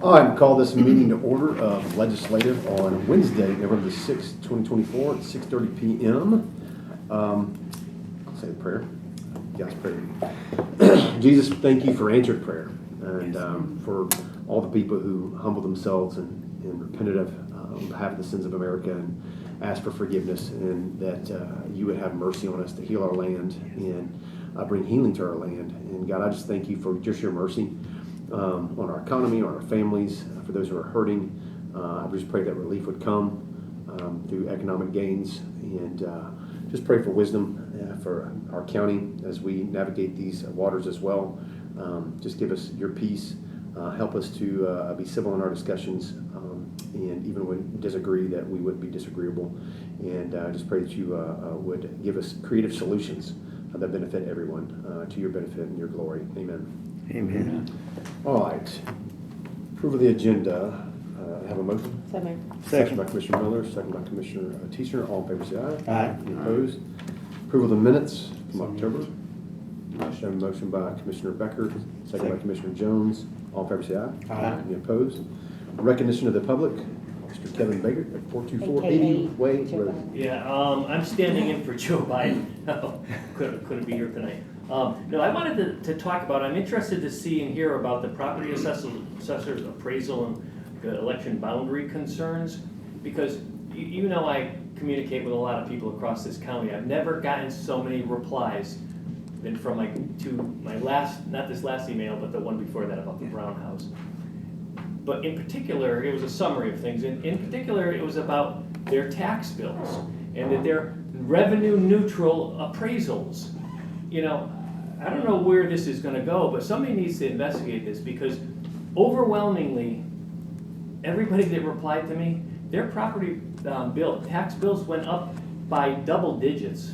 I call this meeting to order of legislative on Wednesday, November the 6th, 2024 at 6:30 p.m. I'll say the prayer. Yes, prayer. Jesus, thank you for answered prayer and for all the people who humbled themselves and repented on behalf of the sins of America and asked for forgiveness, and that you would have mercy on us to heal our land and bring healing to our land. And God, I just thank you for just your mercy on our economy, on our families, for those who are hurting. I just pray that relief would come through economic gains, and just pray for wisdom for our county as we navigate these waters as well. Just give us your peace. Help us to be civil in our discussions, and even when we disagree, that we would be disagreeable. And just pray that you would give us creative solutions that benefit everyone, to your benefit and your glory. Amen. Amen. All right. Approval of the agenda. Have a motion? So moved. Second by Commissioner Miller, second by Commissioner Teacher. All in favor say aye. Aye. Any opposed? Approval of the minutes from October. Motion by Commissioner Becker, second by Commissioner Jones. All in favor say aye. Aye. Any opposed? Recognition of the public. Mr. Kevin Baker at 42480 AKA Way Joe Road. Biden. Yeah, I'm standing in for Joe Biden. Couldn't be here tonight. No, I wanted to talk about, I'm interested to see and hear about the property assessor's appraisal and the election boundary concerns, because you know I communicate with a lot of people across this county. I've never gotten so many replies than from my last, not this last email, but the one before that about the Brown House. But in particular, it was a summary of things. In particular, it was about their tax bills and that they're revenue neutral appraisals. You know, I don't know where this is going to go, but somebody needs to investigate this, because overwhelmingly, everybody that replied to me, their property tax bills went up by double digits.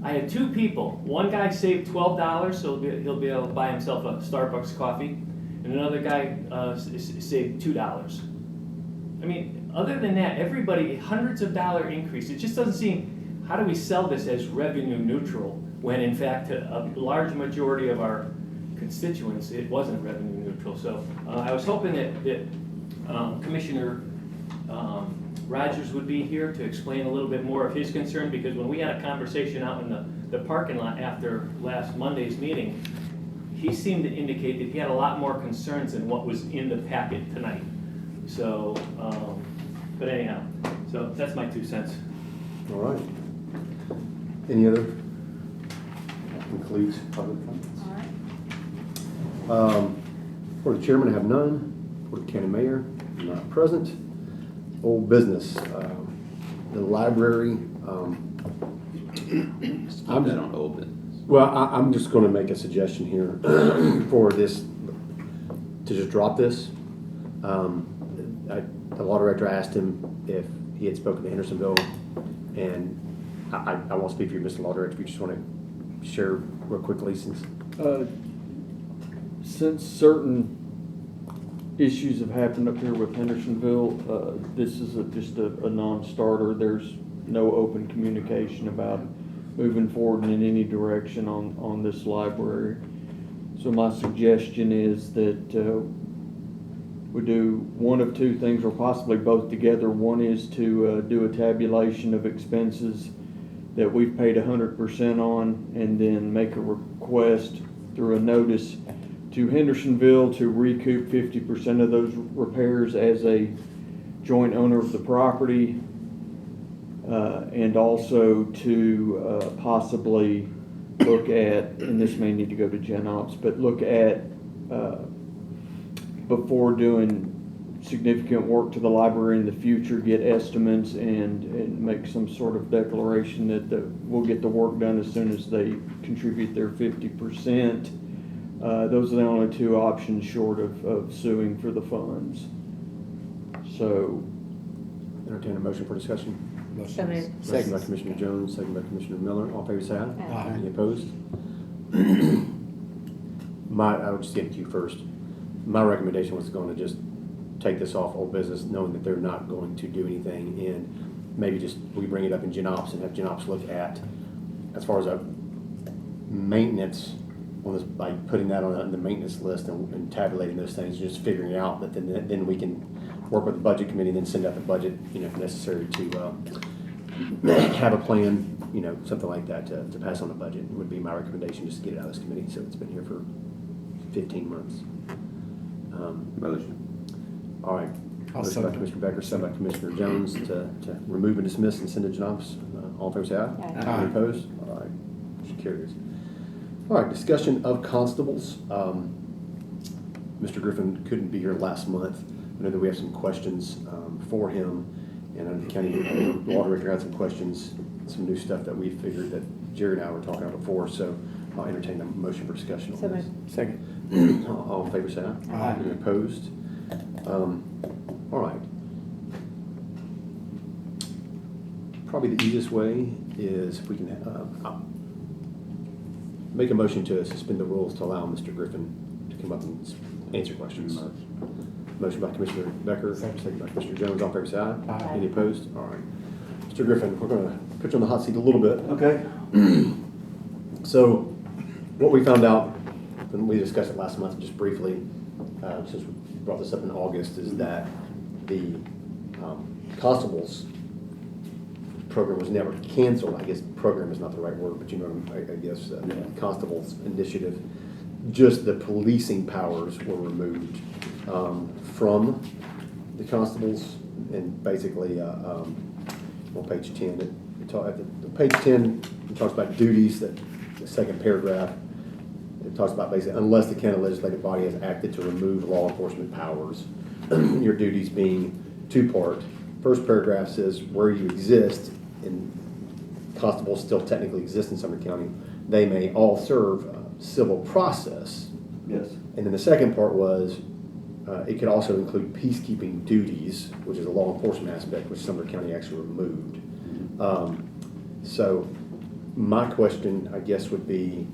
I had two people. One guy saved $12, so he'll be able to buy himself a Starbucks coffee. And another guy saved $2. I mean, other than that, everybody, hundreds of dollar increase. It just doesn't seem, how do we sell this as revenue neutral when in fact a large majority of our constituents, it wasn't revenue neutral. So I was hoping that Commissioner Rogers would be here to explain a little bit more of his concern, because when we had a conversation out in the parking lot after last Monday's meeting, he seemed to indicate that he had a lot more concerns than what was in the packet tonight. So, but anyhow, so that's my 2 cents. All right. Any other? That concludes public comments. All right. For the chairman, I have none. For the county mayor, not present. Old business. The library. I'm that on old business. Well, I'm just going to make a suggestion here for this, to just drop this. The law director asked him if he had spoken to Hendersonville, and I won't speak for you, Mr. Law Director, if you just want to share real quickly since certain issues have happened up here with Hendersonville, this is just a non-starter. There's no open communication about moving forward in any direction on this library. So my suggestion is that we do one of two things, or possibly both together. One is to do a tabulation of expenses that we've paid 100% on, and then make a request through a notice to Hendersonville to recoup 50% of those repairs as a joint owner of the property. And also to possibly look at, and this may need to go to Gen Ops, but look at, before doing significant work to the library in the future, get estimates and make some sort of declaration that we'll get the work done as soon as they contribute their 50%. Those are the only two options short of suing for the funds. So, entertain a motion for discussion. So moved. Second by Commissioner Jones, second by Commissioner Miller. All in favor say aye. Aye. Any opposed? I would just get it to you first. My recommendation was going to just take this off old business, knowing that they're not going to do anything, and maybe just we bring it up in Gen Ops and have Gen Ops look at, as far as a maintenance on this, by putting that on the maintenance list and tabulating those things, just figuring out that then we can work with the budget committee and then send out the budget, if necessary, to have a plan, something like that to pass on the budget would be my recommendation, just to get it out of this committee. So it's been here for 15 months. Motion. All right. I'll Motion by second. Commissioner Becker, second by Commissioner Jones to remove and dismiss and send to jobs. All in favor, say aye. Aye. Any opposed? All right. Motion carries. All right, discussion of constables. Mr. Griffin couldn't be here last month. I know that we have some questions for him, and the county law director had some questions, some new stuff that we figured that Jerry and I were talking about before, so I'll entertain a motion for discussion on So this. moved. Second. All in favor, say aye. Aye. Any opposed? All right. Probably the easiest way is if we can make a motion to suspend the rules to allow Mr. Griffin to come up and answer questions. Motion by Commissioner Becker, second by Commissioner Jones. All in favor, say aye. Aye. Any opposed? All right. Mr. Griffin, we're going to put you on the hot seat a little bit. Okay. So, what we found out, and we discussed it last month just briefly, since we brought this up in August, is that the constables program was never canceled. I guess program is not the right word, but I guess constables initiative. Just the policing powers were removed from the constables, and basically on page 10, page 10 it talks about duties. That the second paragraph, it talks about basically unless the county legislative body has acted to remove law enforcement powers, your duties being two-part. First paragraph says where you exist, and constables still technically exist in Sumner County, they may all serve civil process. Yes. And then the second part was it could also include peacekeeping duties, which is a law enforcement aspect, which Sumner County actually removed. So my question, I guess, would be,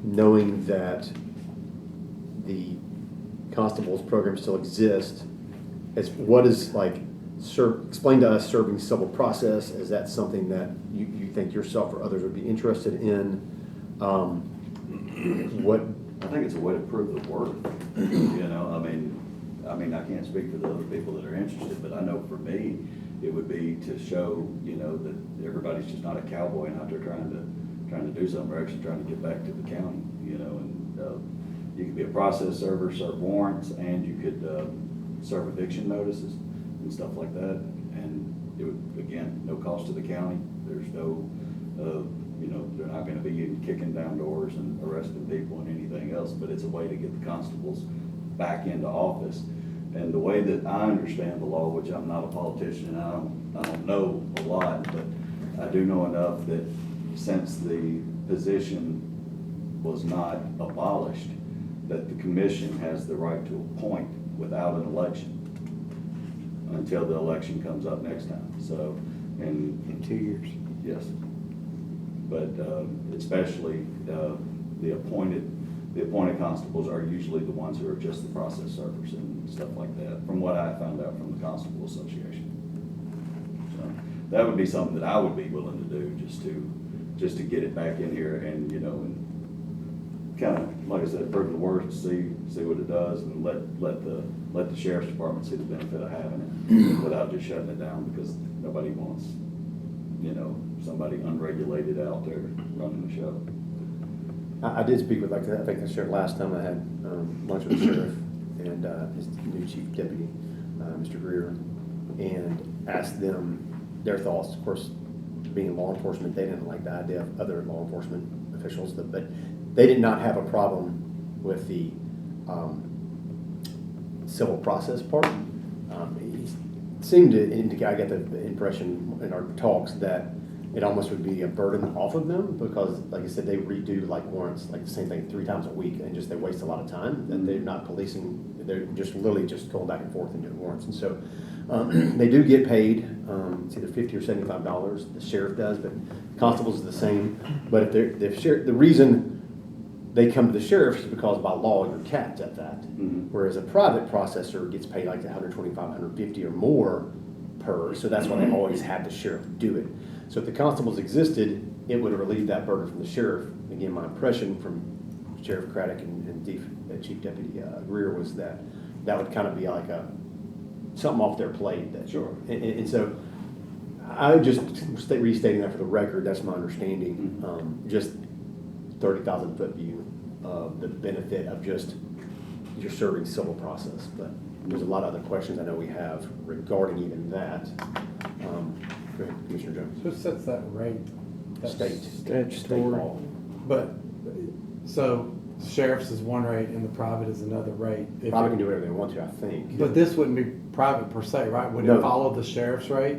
knowing that the constables program still exists, what is explain to us serving civil process. Is that something that you think yourself or others would be interested in? What? I think it's a way to prove the worth. I mean, I can't speak for the other people that are interested, but I know for me, it would be to show, that everybody's just not a cowboy and out there trying to do something. We're actually trying to get back to the county, and you could be a process server, serve warrants, and you could serve eviction notices and stuff like that. And it would, again, no cost to the county. There's no, they're not going to be kicking down doors and arresting people and anything else, but it's a way to get the constables back into office. And the way that I understand the law, which I'm not a politician, and I don't know a lot, but I do know enough that since the position was not abolished, that the commission has the right to appoint without an election until the election comes up next time. So, and In 2 years. yes, but especially the appointed constables are usually the ones who are just the process servers and stuff like that, from what I found out from the Constable Association. So that would be something that I would be willing to do, just to get it back in here and, and kind of, like I said, prove the worth, see what it does, and let the sheriff's department see the benefit of having it without just shutting it down, because nobody wants, somebody unregulated out there running the show. I did speak with, I think I shared last time I had lunch with the sheriff and his new chief deputy, Mr. Greer, and asked them their thoughts. Of course, being in law enforcement, they didn't like the idea of other law enforcement officials, but they did not have a problem with the civil process part. He seemed to indicate, I get the impression in our talks, that it almost would be a burden off of them, because, like I said, they redo warrants, the same thing 3 times a week, and they waste a lot of time. And they're not policing; they're just literally just going back and forth and doing warrants. And so they do get paid. It's either $50 or $75. The sheriff does, but constables is the same. But if the reason they come to the sheriff is because by law you're capped at that. Mm-hmm. Whereas a private processor gets paid like $125, $150 or more per. So that's why they always had the sheriff do it. So if the constables existed, it would relieve that burden from the sheriff. Again, my impression from Sheriff Craddock and Chief Deputy Greer was that would kind of be like something off their plate. That, Sure. And so I would just restating that for the record, that's my understanding. Just 30,000 foot view of the benefit of just you're serving civil process. But there's a lot of other questions I know we have regarding even that. Go ahead, Commissioner Jones. Who sets that rate? That's- State law. But, so sheriff's is one rate and the private is another rate. If Probably it- can do whatever they want to, I think. But this wouldn't be private per se, right? Would No. it follow the sheriff's rate?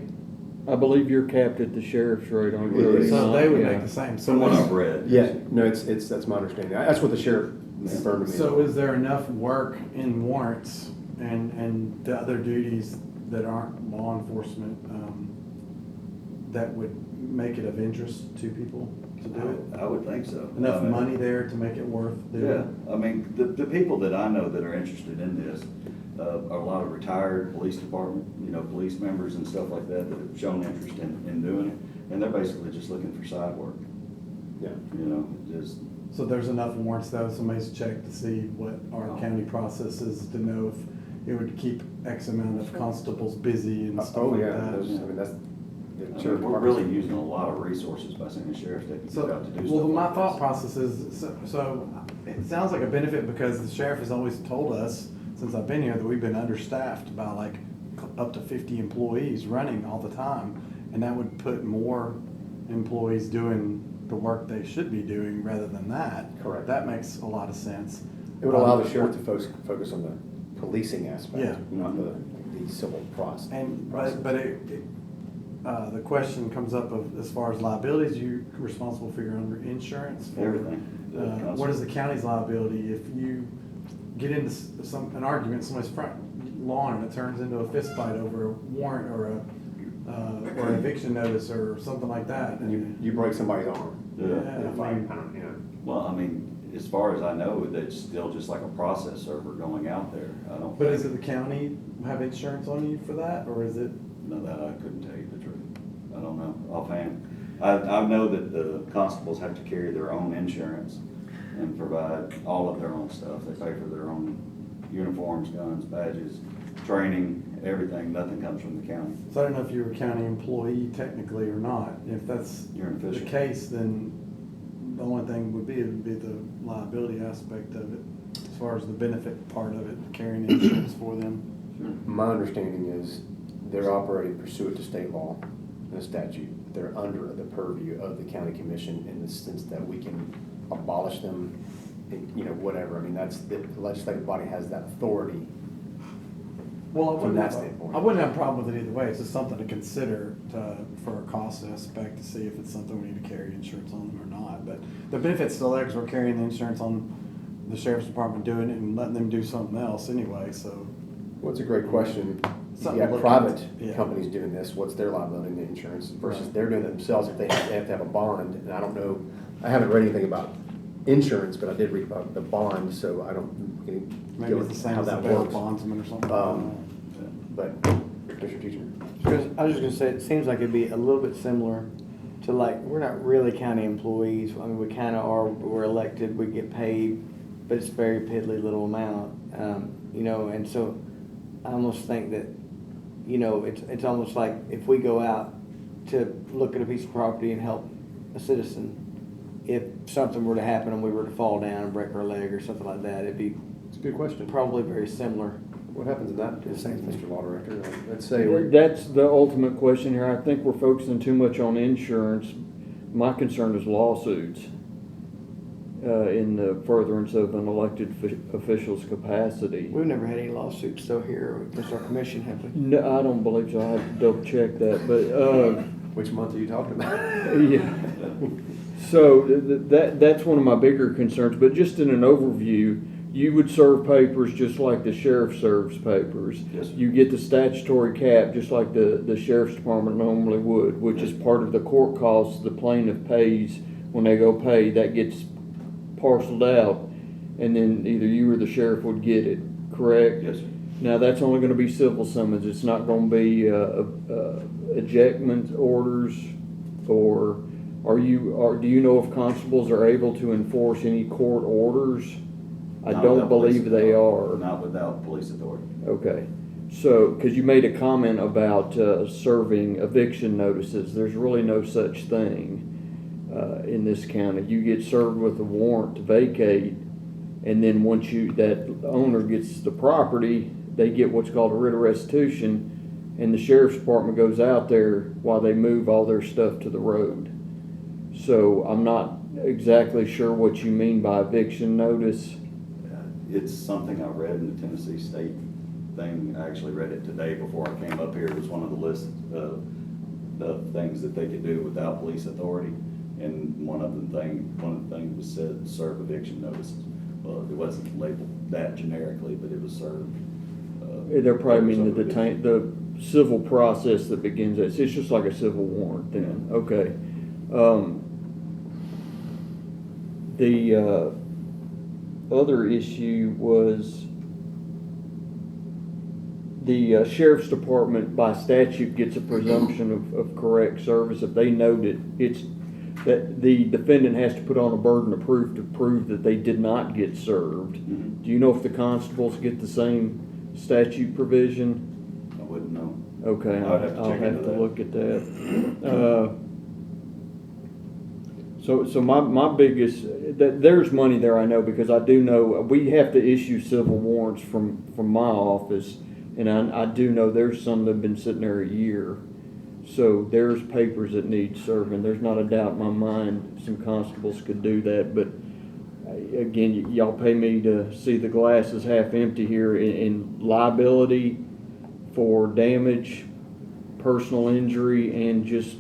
I believe you're capped at the sheriff's rate on It is. So they would yeah. make the same. From what I've read. Yeah, no, that's my understanding. That's what the sheriff confirmed to me. So is there enough work in warrants and the other duties that aren't law enforcement, that would make it of interest to people to do it? I would think so. Enough I mean, money there to make it worth doing? Yeah, I mean, the people that I know that are interested in this are a lot of retired police department, police members and stuff like that have shown interest in doing it. And they're basically just looking for side work, Yeah. just, So there's enough warrants though, somebody's checked to see what our county process is to know if it would keep X amount of constables busy and stuff Oh, like yeah, that. I mean, that's. we're really using a lot of resources by sending sheriff's deputies So, out to do stuff well, my like thought this. process is, so it sounds like a benefit because the sheriff has always told us, since I've been here, that we've been understaffed by like up to 50 employees running all the time. And that would put more employees doing the work they should be doing rather than that. Correct. That makes a lot of sense. It would allow the sheriff to focus on the policing aspect, Yeah. not the civil process. And, but the question comes up of, as far as liabilities, you responsible for your own insurance? For, Everything. What is the county's liability if you get into an argument, somebody's front lawn, and it turns into a fist fight over a warrant or an eviction notice or something like that? And you break somebody's arm. Yeah. In a fight, I don't, Well, I mean, as far as I know, it's still just like a process server going out there. I don't. But is it the county have insurance on you for that, or is it? No, that I couldn't tell you the truth. I don't know offhand. I know that the constables have to carry their own insurance and provide all of their own stuff. They pay for their own uniforms, guns, badges, training, everything. Nothing comes from the county. So I don't know if you're a county employee technically or not. If that's You're an the official. case, then the only thing would be the liability aspect of it, as far as the benefit part of it, carrying insurance for them. My understanding is they're operating pursuant to state law and the statute. They're under the purview of the county commission in the sense that we can abolish them, whatever. I mean, that's, the legislative body has that authority. Well, From that standpoint. I wouldn't have a problem with it either way. It's just something to consider for a cost aspect to see if it's something we need to carry insurance on them or not. But the benefit's still there because we're carrying the insurance on the sheriff's department doing it and letting them do something else anyway, so. Well, it's a great question. Something You to got look private into, yeah. companies doing this, what's their liability in the insurance versus Right. they're doing it themselves if they have to have a bond. And I don't know, I haven't read anything about insurance, but I did read about the bond, so I don't Maybe it's the same how as a that bail works. bondsman or something. But, Mr. Teacher. Because I was just gonna say, it seems like it'd be a little bit similar to like, we're not really county employees. I mean, we kinda are, we're elected, we get paid, but it's very piddly little amount. And so I almost think that, it's almost like if we go out to look at a piece of property and help a citizen, if something were to happen and we were to fall down and break our leg or something like that, it'd be It's a good question. probably very similar. What happens in that instance, Mr. Law Director? Let's say, That's the ultimate question here. I think we're focusing too much on insurance. My concern is lawsuits in the furtherance of an elected official's capacity. We've never had any lawsuits though here with our commission, have we? No, I don't believe so. I have to double check that, but, which month are you talking about? yeah. So that's one of my bigger concerns, but just in an overview, you would serve papers just like the sheriff serves papers. Yes, sir. You get the statutory cap just like the sheriff's department normally would, which is part of the court costs the plaintiff pays when they go pay. That gets parceled out, and then either you or the sheriff would get it, correct? Yes, sir. Now, that's only gonna be civil summons. It's not gonna be ejectment orders or do you know if constables are able to enforce any court orders? I Not don't without police believe they authority. are. Not without police authority. Okay, so, because you made a comment about serving eviction notices, there's really no such thing in this county. You get served with a warrant to vacate, and then once that owner gets the property, they get what's called a writ of restitution, and the sheriff's department goes out there while they move all their stuff to the road. So I'm not exactly sure what you mean by eviction notice. It's something I read in the Tennessee State thing. I actually read it today before I came up here. It was one of the list of the things that they could do without police authority. And one of the things was said, serve eviction notices. Well, it wasn't labeled that generically, but it was served. They're probably meaning Serve eviction. the civil process that begins, it's just like a civil warrant then, okay. The other issue was the sheriff's department by statute gets a presumption of correct service. If they note it, it's that the defendant has to put on a burden of proof to prove that they did not get served. Mhm. Do you know if the constables get the same statute provision? I wouldn't know. Okay, I would have to I'll check have into to that. look at that. So my biggest, there's money there, I know, because I do know, we have to issue civil warrants from my office, and I do know there's some that have been sitting there a year. So there's papers that need serving. There's not a doubt in my mind some constables could do that, but again, y'all pay me to see the glass is half empty here in liability for damage, personal injury, and just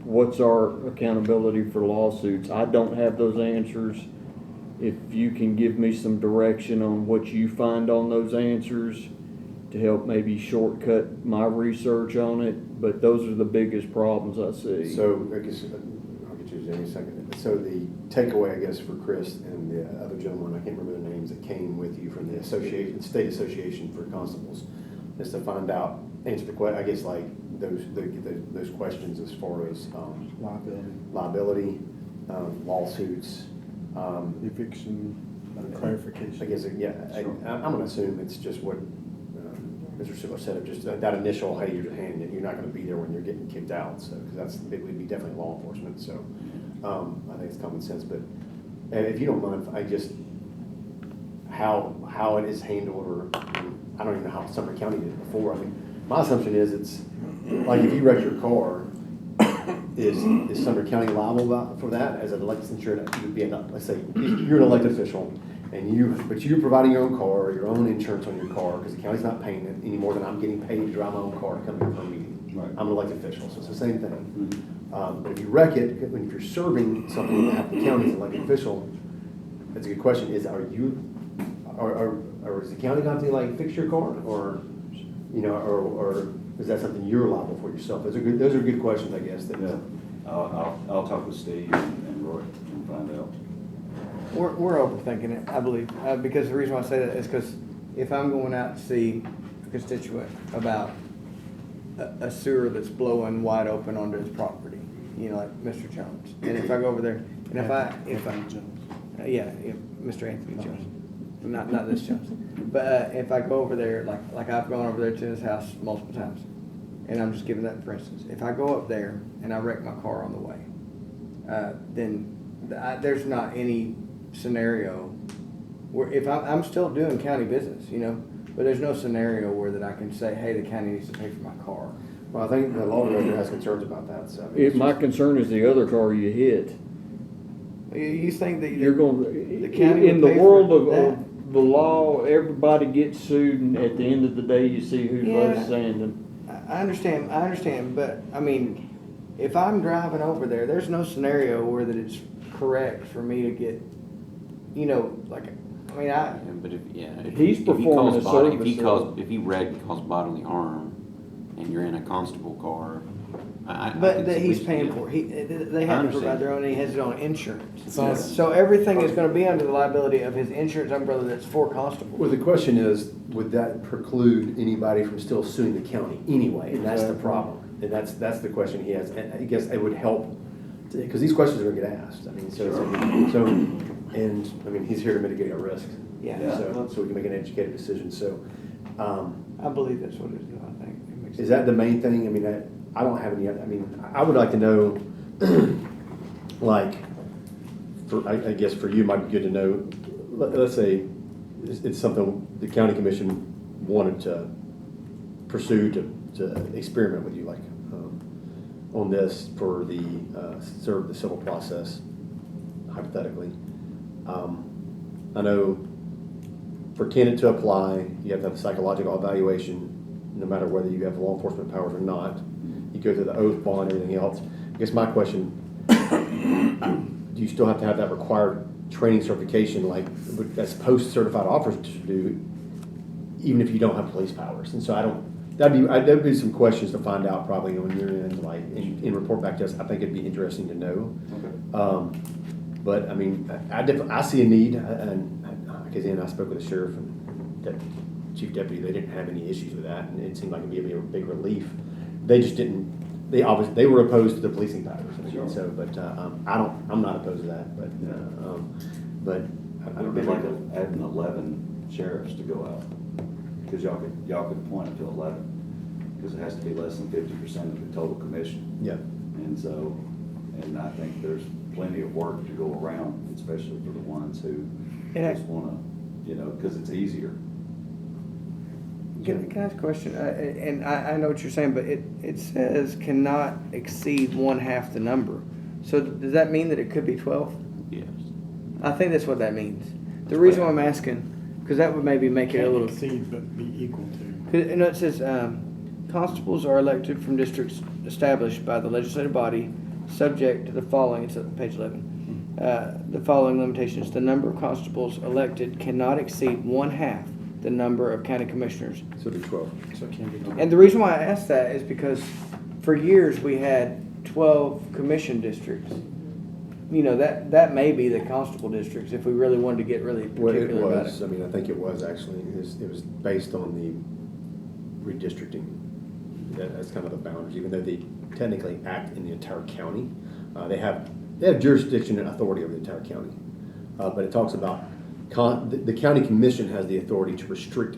what's our accountability for lawsuits. I don't have those answers. If you can give me some direction on what you find on those answers to help maybe shortcut my research on it, but those are the biggest problems I see. So, I guess, I'll get you Jamie in a second. So the takeaway, I guess, for Chris and the other gentleman, I can't remember their names, that came with you from the association, state association for constables, is to find out, answer the question, I guess, like those questions as far as liability, lawsuits. Eviction, clarification. I guess, yeah, I'm gonna assume it's just what Mr. Siller said, just that initial, hey, you're not gonna be there when you're getting kicked out, so, because it would be definitely law enforcement, so, I think it's common sense, but if you don't mind, I just, how it is handled, or, I don't even know how Sumner County did it before. I mean, my assumption is it's, like, if you wreck your car, is Sumner County liable for that as an elected insured? You would be, let's say, you're an elected official, but you're providing your own car, or your own insurance on your car, because the county's not paying it any more than I'm getting paid to drive my own car to come here for a meeting. Right. I'm an elected official, so it's the same thing. But if you wreck it, if you're serving something that the county as an elected official, that's a good question, is, or is the county going to like fix your car, or, you know, or is that something you're liable for yourself? Those are good questions, I guess. Yeah, I'll talk with Steve and Roy and find out. We're overthinking it, I believe, because the reason why I say that is because if I'm going out to see a constituent about a sewer that's blowing wide open onto his property, you know, like Mr. Jones, and if I go over there, and if I yeah, Mr. Anthony Jones, not this Jones, but if I go over there, like I've gone over there to his house multiple times, and I'm just giving that for instance, if I go up there and I wreck my car on the way, then there's not any scenario where, if I'm still doing county business, you know, but there's no scenario where that I can say, hey, the county needs to pay for my car. Well, I think the law director has concerns about that, so. My concern is the other car you hit. You think that You're going, the county in would the pay world for of that? the law, everybody gets sued, and at the end of the day, you see who's left standing. I understand, but I mean, if I'm driving over there, there's no scenario where that it's correct for me to get, you know, like, I mean, Yeah, but if He's he performing calls a body, service, if he wrecked and caused bodily harm, and you're in a constable car, but that he's paying for, they have to understand. provide their own, he has his own insurance. So- So everything is gonna be under the liability of his insurance umbrella that's for constable. Well, the question is, would that preclude anybody from still suing the county anyway? And that's the problem. And that's the question he has. And I guess it would help because these questions are gonna get asked, I mean, and, I mean, he's here to mitigate our risk. Yeah. So we can make an educated decision, so, I believe that's what it is, I think. It makes is sense. that the main thing? I mean, I don't have any, I mean, I would like to know, like, I guess for you, it might be good to know, let's say it's something the county commission wanted to pursue to experiment with you, like, on this for the, serve the civil process, hypothetically. I know for candidate to apply, you have to have a psychological evaluation, no matter whether you have law enforcement powers or not. You go through the oath, bond, everything else. I guess my question, do you still have to have that required training certification, like, as post-certified officers to do, even if you don't have police powers? And so that'd be some questions to find out probably when you're in, like, and report back to us. I think it'd be interesting to know. Okay. But I mean, I see a need, and because I spoke with the sheriff and the chief deputy, they didn't have any issues with that, and it seemed like it'd be a big relief. They just didn't. They were opposed to the policing powers. Sure. So, but I'm not opposed to that. But It would be like adding 11 sheriffs to go out, because y'all could appoint up to 11, because it has to be less than 50% of the total commission. Yeah. And so, and I think there's plenty of work to go around, especially for the ones who Yeah. just wanna, because it's easier. Can I ask a question? And I know what you're saying, but it says cannot exceed one half the number. So does that mean that it could be 12? Yes. I think that's what that means. The reason why I'm asking, because that would maybe make it a Can't little. exceed, but be equal to. It says constables are elected from districts established by the legislative body, subject to the following. It's at page 11. The following limitations: the number of constables elected cannot exceed one half the number of county commissioners. So it'd be 12. So it can't be 12. And the reason why I asked that is because for years we had 12 commission districts. That may be the constable districts if we really wanted to get really Well, it particular about was. it. I mean, I think it was actually. It was based on the redistricting. That's kind of the boundaries, even though they technically act in the entire county. They have jurisdiction and authority over the entire county. But it talks about the county commission has the authority to restrict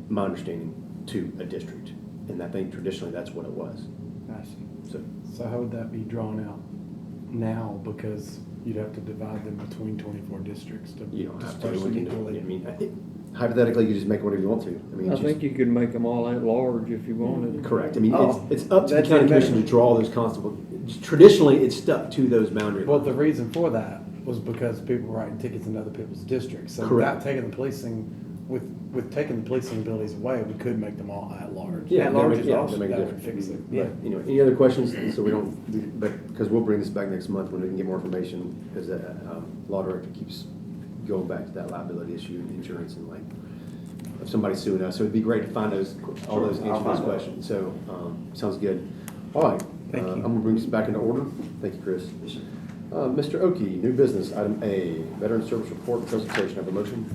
my understanding, to a district. And I think traditionally that's what it was. I see. So how would that be drawn out now? Because you'd have to divide them between 24 districts to You don't have to. disperse We them can do it. equally. I mean, hypothetically, you just make whatever you want to. I mean, I it's think you could make them all at large if you wanted. correct. I mean, Oh, it's up to the that's county even better. commission to draw those constables. Traditionally, it's stuck to those boundaries. Well, the reason for that was because people were writing tickets in other people's districts. So Correct. without taking the policing, with taking the policing abilities away, we could make them all at large. Yeah, At that large make- is yeah, awesome. that make a That would difference. fix it. But, Yeah. any other questions? So we don't, because we'll bring this back next month when we can get more information, because the law director keeps going back to that liability issue and insurance and like, if somebody's suing us. So it'd be great to find all those Sure, answers I'll to those find out. questions. So, sounds good. All right. Thank you. I'm gonna bring this back into order. Thank you, Chris. Mr. Oki, new business, item A, veteran service report and presentation. Have a motion?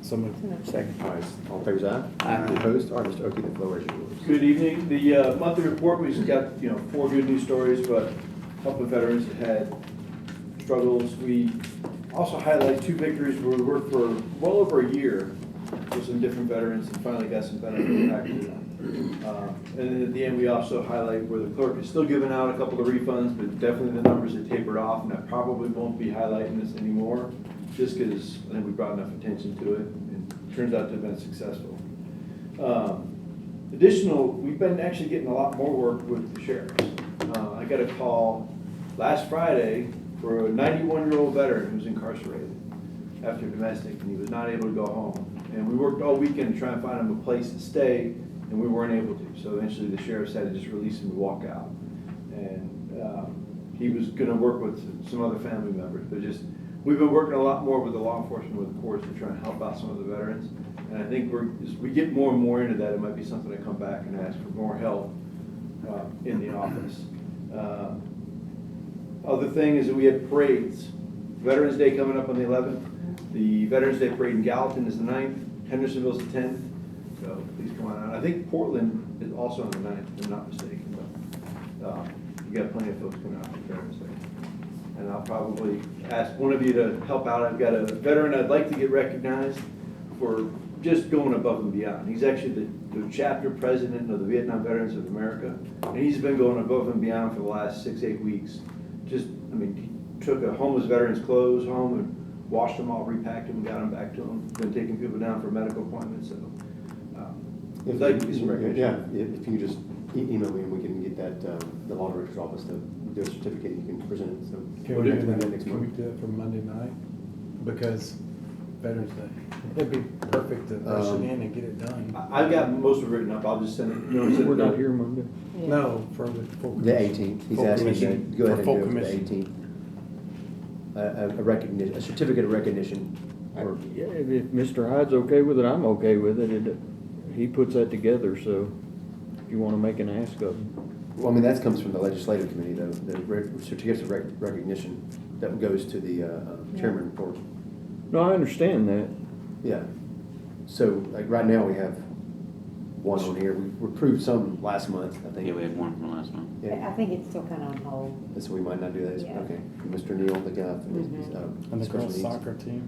So moved. Second. All right, all in favor, aye? Aye. Any opposed? All right, Mr. Oki, the floor is yours. Good evening. The monthly report, we just got, 4 good news stories about helping veterans that had struggles. We also highlight 2 victories where we worked for well over a year with some different veterans and finally got some benefit packages. And then at the end, we also highlight where the clerk is still giving out a couple of refunds, but definitely the numbers have tapered off, and I probably won't be highlighting this anymore, just because I think we brought enough attention to it, and it turns out to have been successful. We've been actually getting a lot more work with the sheriffs. I got a call last Friday for a 91-year-old veteran who was incarcerated after domestic, and he was not able to go home. And we worked all weekend to try and find him a place to stay, and we weren't able to. So eventually the sheriffs had to just release him to walk out. And he was gonna work with some other family members, but we've been working a lot more with the law enforcement, with the courts, to try and help out some of the veterans. And I think as we get more and more into that, it might be something to come back and ask for more help in the office. Other thing is that we have parades. Veterans Day coming up on the 11th. The Veterans Day Parade in Gallatin is the 9th. Hendersonville's the 10th. So please come on out. I think Portland is also on the 9th, if I'm not mistaken. You got plenty of folks coming out for Veterans Day. And I'll probably ask one of you to help out. I've got a veteran I'd like to get recognized for just going above and beyond. He's actually the chapter president of the Vietnam Veterans of America, and he's been going above and beyond for the last 6-8 weeks. Just, I mean, he took a homeless veteran's clothes home and washed them all, repacked them, and got them back to him. Been taking people down for medical appointments, so. I'd like to get some recognition. Yeah, if you just email me and we can get that, the law director's office to do a certificate, you can present it, so. Can we'll we do do that that next Can we month. do it for Monday night? Because Veterans Day. It'd be perfect to rush it in and get it done. I've got most of it written up. I'll just send it. You know, send We're it not out. here Monday. No, for the full. The 18th, he's full asking you to commission. go ahead and For do full it for the commission. 18th. A recognition, a certificate of recognition, or, Yeah, if Mr. Hyde's okay with it, I'm okay with it. He puts that together, so if you wanna make an ask of him. well, I mean, that comes from the legislative committee, though, the certificates of recognition that goes to the chairman report. No, I understand that. Yeah, so, like, right now, we have one on here, we approved some last month, I think. Yeah, we had one from last month. Yeah, I think it's still kind of on hold. so we might not do that, Yeah. okay. Mr. Neal, the guy from And the special girls needs. soccer team.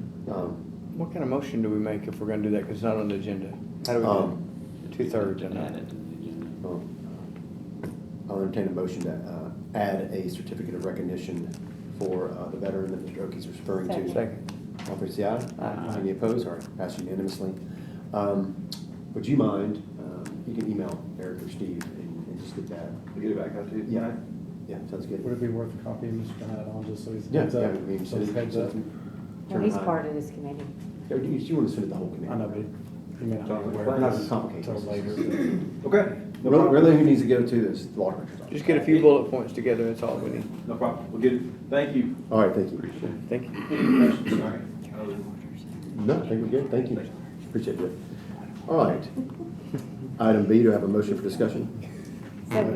What kind of motion do we make if we're gonna do that, because it's not on the agenda? How do we do it? 2/3 on that. Add it to the agenda. I'll entertain a motion to add a certificate of recognition for the veteran that Mr. Oakey's referring to. Second. All three say aye. Aye. Any opposed? All right, passed unanimously. Would you mind, you can email Eric or Steve and just get that. I'll get it back out to you. Yeah, yeah, sounds good. Would it be worth a copy of Mr. Hyde on, just so he's Yeah, heads yeah, up? I mean, So he's heads up. Well, he's part of this committee. You want to send it to the whole committee? I know, but he may not Sounds be like aware. a plan. It's Complicated. Till later. Okay. No problem. Really, who needs to go to is the law director's office. Just get a few bullet points together, that's all we need. No problem. We'll get it. Thank you. All right, thank you. Thank you. Any questions? Sorry. No, I think we're good, thank you. Appreciate it. All right. Item B, do I have a motion for discussion? So moved.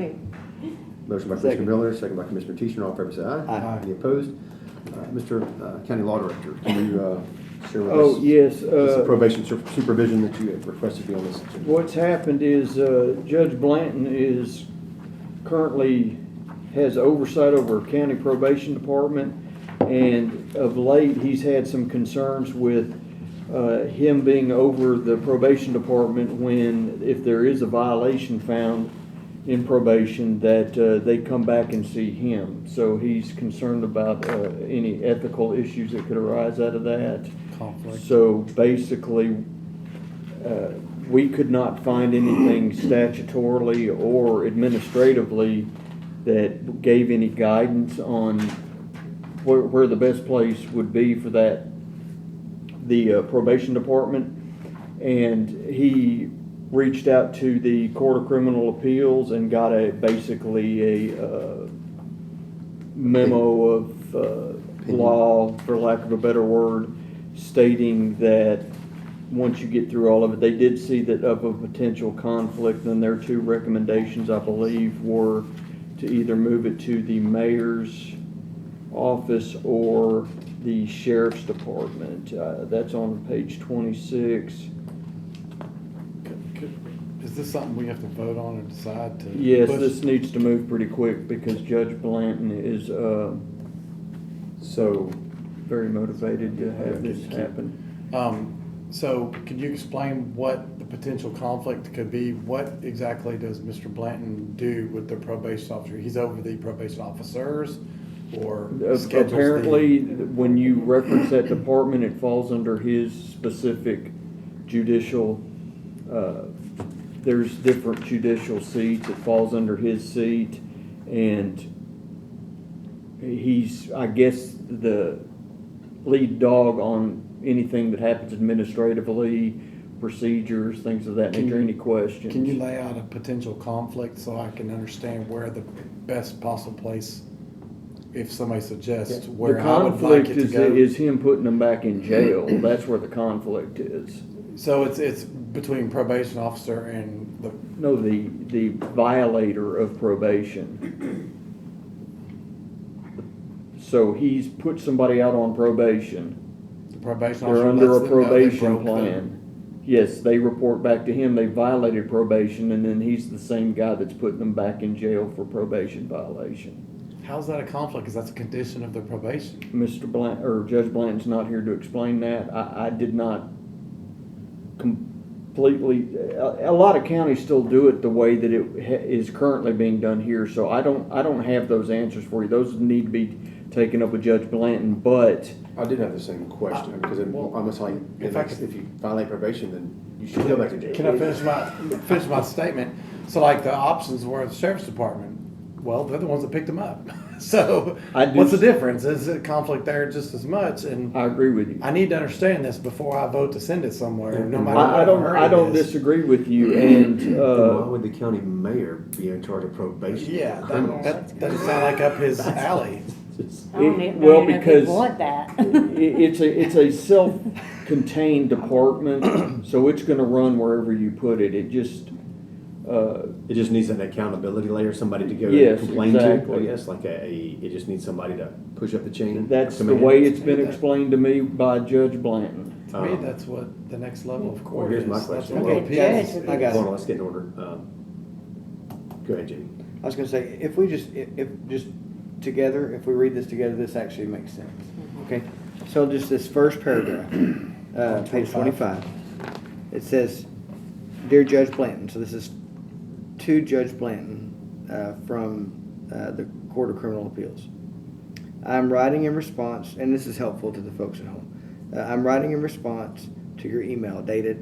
Motion by Commissioner Second. Miller, second by Commissioner Teacher, all in favor say aye. Aye. Any opposed? Mr. County Law Director, can you share with us? Oh, yes, This is probation supervision that you have requested to be on this agenda. what's happened is Judge Blanton is currently has oversight over county probation department, and of late, he's had some concerns with him being over the probation department when, if there is a violation found in probation, that they come back and see him. So he's concerned about any ethical issues that could arise out of that. Conflict. So basically, we could not find anything statutorily or administratively that gave any guidance on where the best place would be for that, the probation department. And he reached out to the Court of Criminal Appeals and got basically a memo of law, for lack of a better word, stating that once you get through all of it, they did see that of a potential conflict, and their two recommendations, I believe, were to either move it to the mayor's office or the sheriff's department. That's on page 26. Is this something we have to vote on or decide to? Yes, push? this needs to move pretty quick because Judge Blanton is So, very motivated to have this happen. So could you explain what the potential conflict could be? What exactly does Mr. Blanton do with the probation officer? He's over the probation officers or schedules the- Apparently, when you reference that department, it falls under his specific judicial, there's different judicial seats, it falls under his seat, and he's, I guess, the lead dog on anything that happens administratively, procedures, things of that nature, any questions. Can you lay out a potential conflict so I can understand where the best possible place, if somebody suggests The where I would like conflict it to is, go? is him putting them back in jail. That's where the conflict is. So it's between probation officer and the, No, the violator of probation. So he's put somebody out on probation. probation officer. They're under lets a them know they probation broke the- plan. yes, they report back to him, they violated probation, and then he's the same guy that's putting them back in jail for probation violation. How's that a conflict? Because that's a condition of their probation. Mr. Bland, or Judge Blanton's not here to explain that. I did not completely, a lot of counties still do it the way that it is currently being done here, so I don't have those answers for you. Those need to be taken up with Judge Blanton, but I did have the same question, because I'm almost like, if if you violate probation, then you should go back to jail. Can I finish my statement? So like the options were the sheriff's department. Well, they're the ones that picked them up. So what's the difference? Is it conflict there just as much? And I agree with you. I need to understand this before I vote to send it somewhere, no matter I what I don't disagree with you, and Then why would the county mayor be in charge of probation? Yeah, Criminals? that doesn't sound like up his alley. I don't even well, know if because people want that. it's a self-contained department, so it's gonna run wherever you put it. It just, It just needs an accountability layer, somebody to go Yes, complain exactly. to, I guess, like it just needs somebody to push up the chain. that's the command. way it's been explained to me by Judge Blanton. To me, that's what the next level of court here's is. my That's question. what Okay, appeals. judge. I got Hold on, it. let's get in order. Go ahead, Jenny. I was gonna say, if we if together, if we read this together, this actually makes sense. Okay, so just this first paragraph, page 25. It says, "Dear Judge Blanton," so this is to Judge Blanton from the Court of Criminal Appeals. "I'm writing in response," and this is helpful to the folks at home. "I'm writing in response to your email dated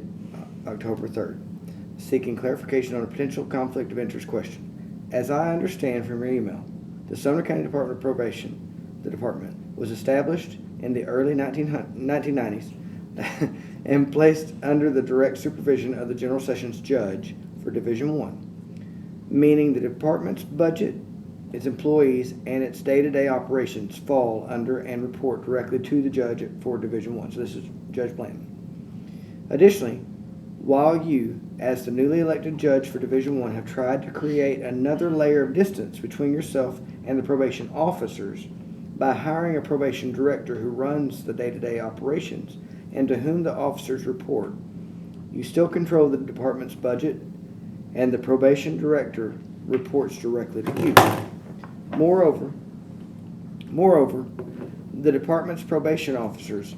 October 3rd, seeking clarification on a potential conflict of interest question. As I understand from your email, the Sumner County Department of Probation, the department, was established in the early 1990s and placed under the direct supervision of the General Sessions Judge for Division I, meaning the department's budget, its employees, and its day-to-day operations fall under and report directly to the judge for Division I." So this is Judge Blanton. "Additionally, while you, as the newly elected judge for Division I, have tried to create another layer of distance between yourself and the probation officers by hiring a probation director who runs the day-to-day operations and to whom the officers report, you still control the department's budget, and the probation director reports directly to you. Moreover, the department's probation officers,"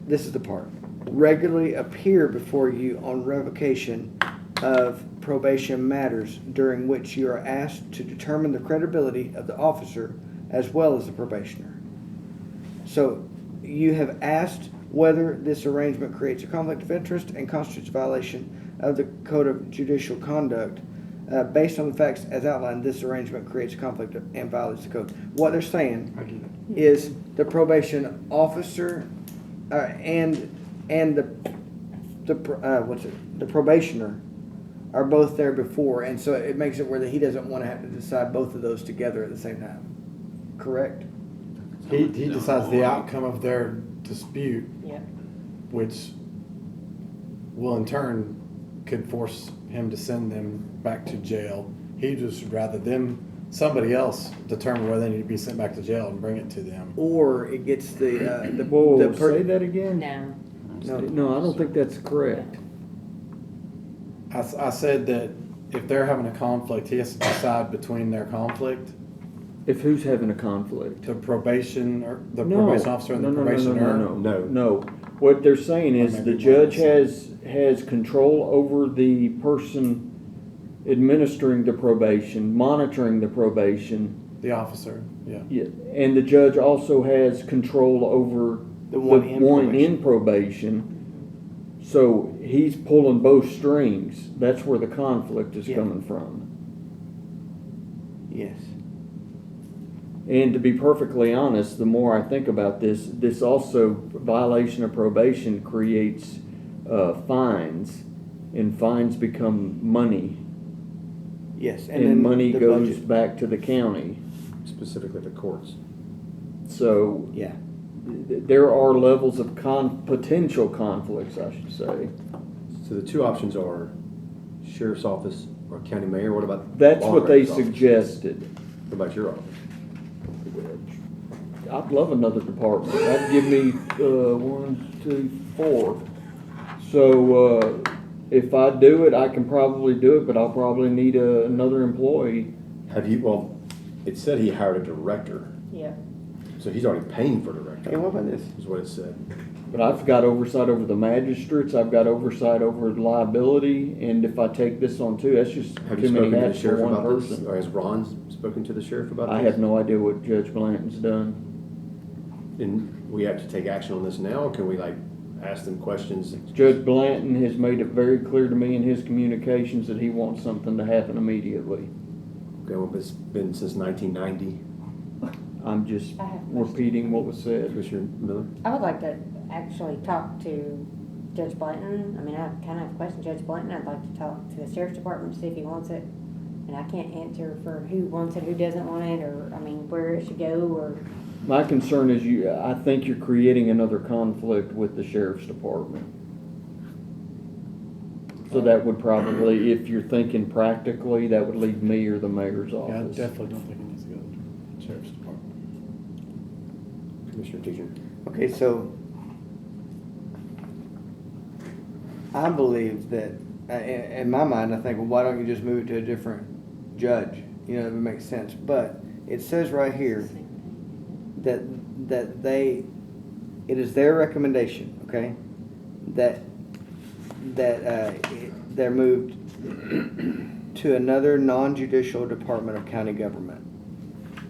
this is the part, "regularly appear before you on revocation of probation matters during which you are asked to determine the credibility of the officer as well as the probationer." So you have asked whether this arrangement creates a conflict of interest and constitutes a violation of the Code of Judicial Conduct. Based on the facts as outlined, this arrangement creates a conflict and violates the code. What they're saying I get it. is the probation officer and the probationer are both there before, and so it makes it where that he doesn't want to have to decide both of those together at the same time. Correct? He decides the outcome of their dispute, Yeah. which will in turn could force him to send them back to jail. He just would rather somebody else determine whether they need to be sent back to jail and bring it to them. Or it gets Whoa, say that again? No. No, I don't think that's correct. I said that if they're having a conflict, he has to decide between their conflict, If who's having a conflict? the probation or the No. probation officer and No, the no, no, no, probationer. no, No. No. What they're saying is Or the maybe judge one has control over the person administering the probation, monitoring the probation. The officer, yeah. Yeah, and the judge also has control over The one in probation. So he's pulling both strings. That's where the conflict is Yeah. coming from. Yes. And to be perfectly honest, the more I think about this also violation of probation creates fines, and fines become money, Yes. and then money the goes budget. back to the county. Specifically the courts. So Yeah. there are levels of potential conflicts, I should say. So the two options are sheriff's office or county mayor. What about? That's law what they director's office? suggested. What about your office? I'd love another department. That'd give me 1, 2, 4. So if I do it, I can probably do it, but I'll probably need another employee. Have you, well, it said he hired a director, Yeah. so he's already paying for a director. Hey, what about this? Is what it said. But I've got oversight over the magistrates, I've got oversight over liability, and if I take this on too, that's just Have you too many spoken to the hats for sheriff one about this? person. Or has Ron spoken to the sheriff about this? I have no idea what Judge Blanton's done. And we have to take action on this now, or can we like ask them questions? Judge Blanton has made it very clear to me in his communications that he wants something to happen immediately. Okay, well, it's been since 1990. I'm just I have questions. repeating what was said. Commissioner Miller? I would like to actually talk to Judge Blanton. I mean, I kind of have questioned Judge Blanton. I'd like to talk to the sheriff's department, see if he wants it. And I can't answer for who wants it, who doesn't want it, or, I mean, where it should go, or, My concern is I think you're creating another conflict with the sheriff's department. So that would probably, if you're thinking practically, that would leave me or the mayor's Yeah, I office. definitely don't think it needs to go to the sheriff's department. Commissioner Teacher? Okay, so I believe that, in my mind, I think, well, why don't you just move it to a different judge? You know, it would make sense. But it says right here that it is their recommendation, okay, that they're moved to another non-judicial department of county government.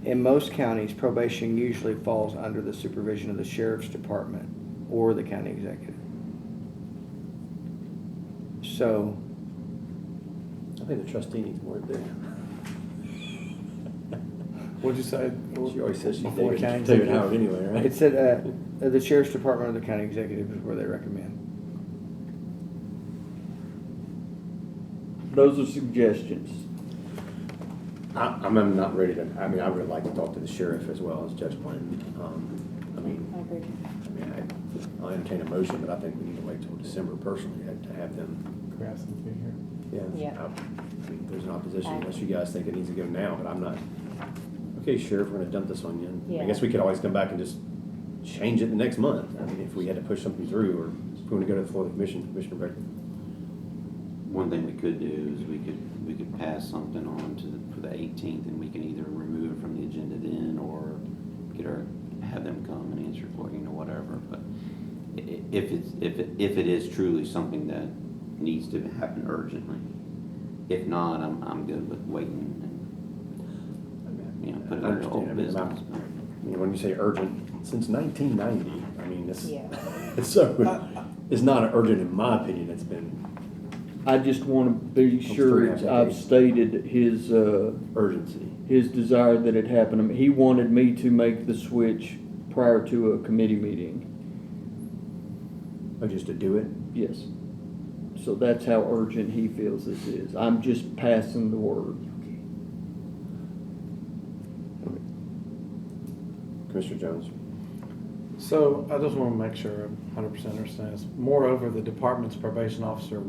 In most counties, probation usually falls under the supervision of the sheriff's department or the county executive. So, I think the trustee needs more there. What'd you say? She always says she's Before David county David executive? Howard anyway, right? it said, the sheriff's department or the county executive is where they recommend. Those are suggestions. I'm not ready to, I mean, I would like to talk to the sheriff as well as Judge Blanton. I agree. I'll entertain a motion, but I think we need to wait till December personally to have them. Grass and be here. Yeah. I mean, if there's an opposition, unless you guys think it needs to go now, but I'm not. Okay, Sheriff, we're gonna dump this on you. I Yeah. guess we could always come back and just change it the next month. I mean, if we had to push something through, or if we want to go to the floor of the commission, Commissioner Becker. One thing we could do is we could pass something on for the 18th, and we can either remove it from the agenda then, or have them come and answer for you know whatever. But if it is truly something that needs to happen urgently, if not, I'm good with waiting and put it I under old understand. I mean, business. when you say urgent, since 1990, I mean, Yeah. it's so, it's not urgent in my opinion. It's been I just want to be sure Almost 3.5 I've decades. stated his, urgency. his desire that it happen. I mean, he wanted me to make the switch prior to a committee meeting. Oh, just to do it? Yes. So that's how urgent he feels this is. I'm just passing the word. Commissioner Jones? So I just want to make sure I 100% understand this. Moreover, the department's probation officers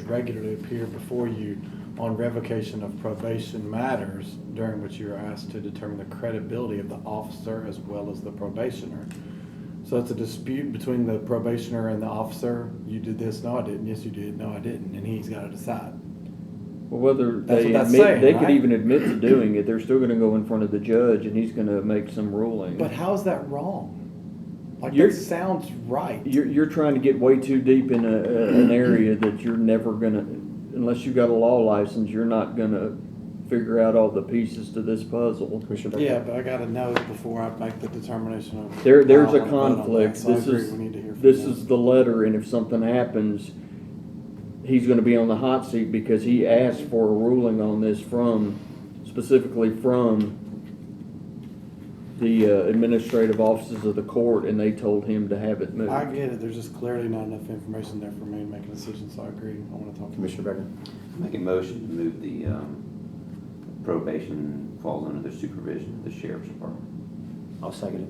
regularly appear before you on revocation of probation matters during which you are asked to determine the credibility of the officer as well as the probationer. So it's a dispute between the probationer and the officer. You did this, no I didn't, yes you did, no I didn't, and he's got to decide. Well, whether That's they what that's admit, saying, they could right? even admit to doing it, they're still gonna go in front of the judge and he's gonna make some ruling. But how is that wrong? Like You're- that sounds right. You're trying to get way too deep in an area that you're never gonna, unless you've got a law license, you're not gonna figure out all the pieces to this puzzle. Commissioner Becker? Yeah, but I gotta know before I make the determination of. There's how I a wanna vote on conflict. that. So I This agree, is, we need to hear from this them. is the letter, and if something happens, he's gonna be on the hot seat because he asked for a ruling on this specifically from the administrative offices of the court, and they told him to have it moved. I get it, there's just clearly not enough information there for me to make a decision, so I agree, I wanna talk to you. Commissioner Becker? Make a motion to move the probation falls under the supervision of the sheriff's department. I'll second it.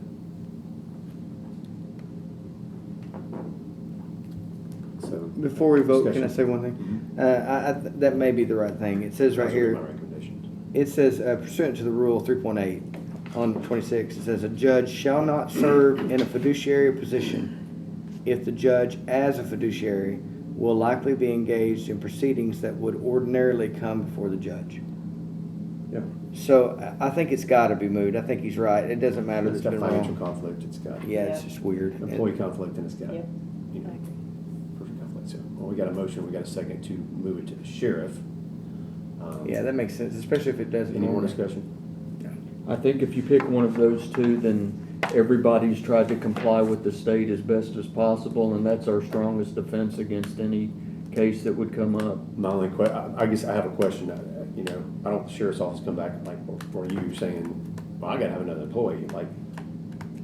So. Before we vote, can I discussion. say one thing? That may be the right thing. It says right Those would be here, my recommendations. it says pursuant to the rule 3.8 on 26, it says a judge shall not serve in a fiduciary position if the judge as a fiduciary will likely be engaged in proceedings that would ordinarily come before the judge. Yep. So I think it's gotta be moved. I think he's right. It doesn't matter It's if got it's been financial wrong. conflict, it's got Yeah, it's Yeah. just weird. employee conflict, and it's got, Yep. you know, perfect conflict. So, well, we got a motion, we got a second to move it to the sheriff. Yeah, that makes sense, especially if it doesn't. Any more normally. discussion? I think if you pick one of those two, then everybody's tried to comply with the state as best as possible, and that's our strongest defense against any case that would come up. My only I guess I have a question, you know, I don't, the sheriff's office come back like, or you saying, well, I gotta have another employee, like,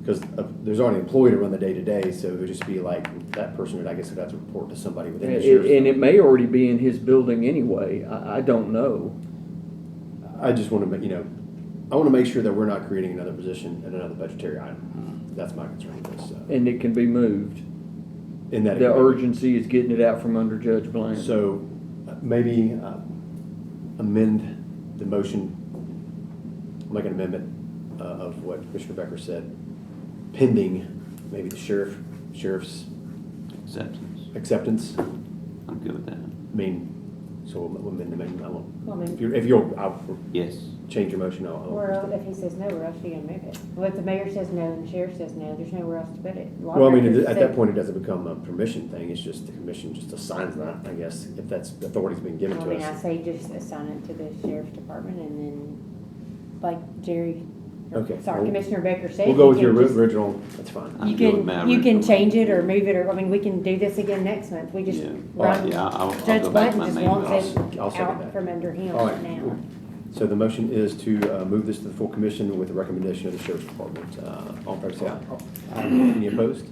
because there's already an employee to run the day-to-day, so it would just be like, that person would, I guess, would have to report to somebody within the sheriff's. And it may already be in his building anyway, I don't know. I just want to, you know, I want to make sure that we're not creating another position and another budgetary item. That's my concern with this. And it can be moved. In that. The urgency is getting it out from under Judge Bland. So maybe amend the motion, make an amendment of what Commissioner Becker said, pending maybe the sheriff's Acceptance. acceptance. I'm good with that. I mean, so we'll amend the amendment. I won't. Well, I mean- If you'll, I'll Yes. change your motion. Or if he says no, where else are you gonna move it? Well, if the mayor says no and the sheriff says no, there's nowhere else to put it. Well, I mean, Lawmakers at said- that point, it doesn't become a permission thing, it's just the commission just assigns that, I guess, if that's, the authority's been given I to mean, I us. say just assign it to the sheriff's department and then, like Jerry, or, Okay. sorry, Well, Commissioner Becker said. We'll go you with your can just- original, that's fine. I'm You good with my can, you can original. change it or move it, or, I mean, we can do this again next month. We just Yeah. run, Yeah, I'll Judge go back to Blanton my just main wants motion. it I'll second out that. from under him All right right. now. So the motion is to move this to the full commission with the recommendation of the sheriff's department. All in favor, say aye. Any opposed?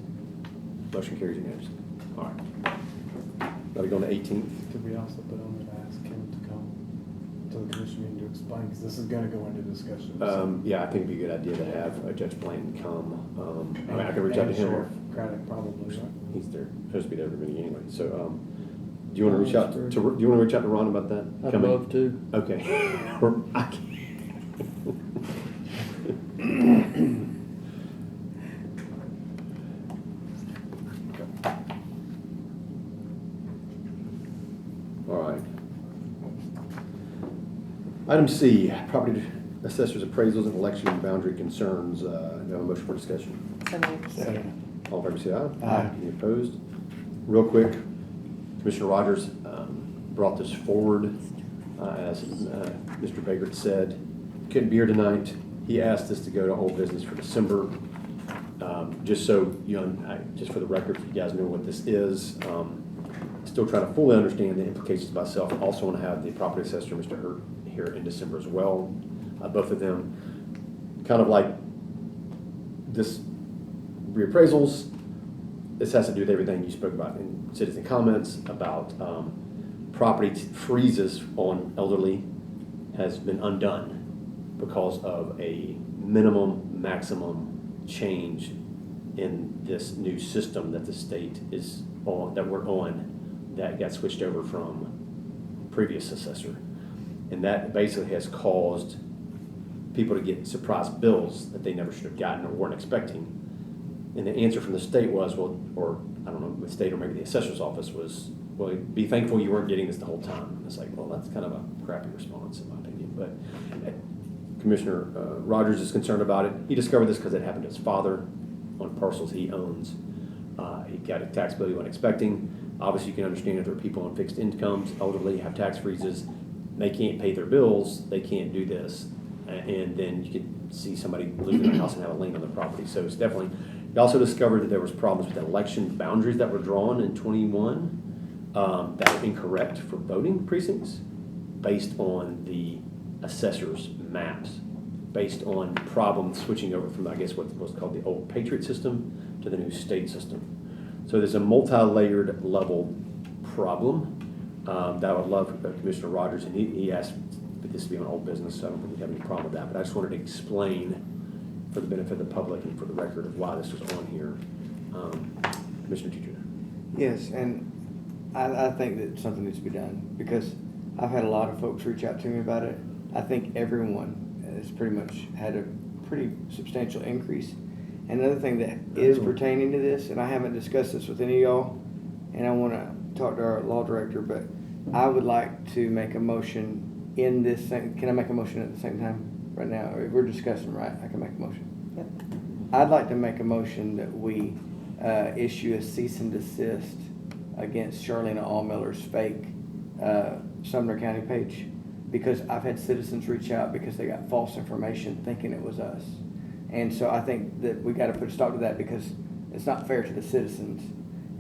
Motion carries unanimously. All right. Now we go to 18th. Could we also put on there to ask him to come to the commission meeting to explain, because this is gonna go into discussion. Yeah, I think it'd be a good idea to have Judge Blanton come. I mean, I can reach out to him. Sheriff Craddock probably, right? He's there, supposed to be there every meeting anyway, so, do you wanna reach out to, do you wanna reach out to Ron about that? I'd Coming? love to. Okay. Or I can't. All right. Item C, property assessors appraisals and election boundary concerns. Do you have a motion for discussion? So moved. Second. All in favor, say aye. Aye. Any opposed? Real quick, Commissioner Rogers brought this forward, as Mr. Baker said, couldn't be here tonight. He asked us to go to old business for December. Just so you know, just for the record, you guys know what this is. Still trying to fully understand the implications myself. Also want to have the property assessor, Mr. Hurt, here in December as well. Both of them, kind of like this reappraisals. This has to do with everything you spoke about in citizen comments about property freezes on elderly has been undone because of a maximum change in this new system that the state is on, that we're on, that got switched over from previous assessor. And that basically has caused people to get surprise bills that they never should have gotten or weren't expecting. And the answer from the state was, well, or I don't know, the state or maybe the assessor's office was, well, be thankful you weren't getting this the whole time. And it's like, well, that's kind of a crappy response in my opinion. But Commissioner Rogers is concerned about it. He discovered this because it happened to his father on parcels he owns. He got a tax bill he wasn't expecting. Obviously, you can understand if there are people on fixed incomes, elderly, have tax freezes, they can't pay their bills, they can't do this. And then you could see somebody losing their house and have a lien on the property. So it's definitely, he also discovered that there was problems with election boundaries that were drawn in 21 that were incorrect for voting precincts based on the assessor's maps, based on problems switching over from, I guess, what was called the old Patriot system to the new state system. So there's a multi-layered level problem that I would love Commissioner Rogers, and he asked for this to be on old business, so I don't think we have any problem with that, but I just wanted to explain for the benefit of the public and for the record of why this was on here. Commissioner Teacher. Yes, and I think that something needs to be done, because I've had a lot of folks reach out to me about it. I think everyone has pretty much had a pretty substantial increase. And another thing that is pertaining to this, and I haven't discussed this with any of y'all, and I want to talk to our law director, but I would like to make a motion in this thing. Can I make a motion at the same time right now? Or if we're discussing, right? I can make a motion. Yep. I'd like to make a motion that we issue a cease and desist against Charlene Allmiller's fake Sumner County page, because I've had citizens reach out because they got false information thinking it was us. And so I think that we got to put a stop to that, because it's not fair to the citizens.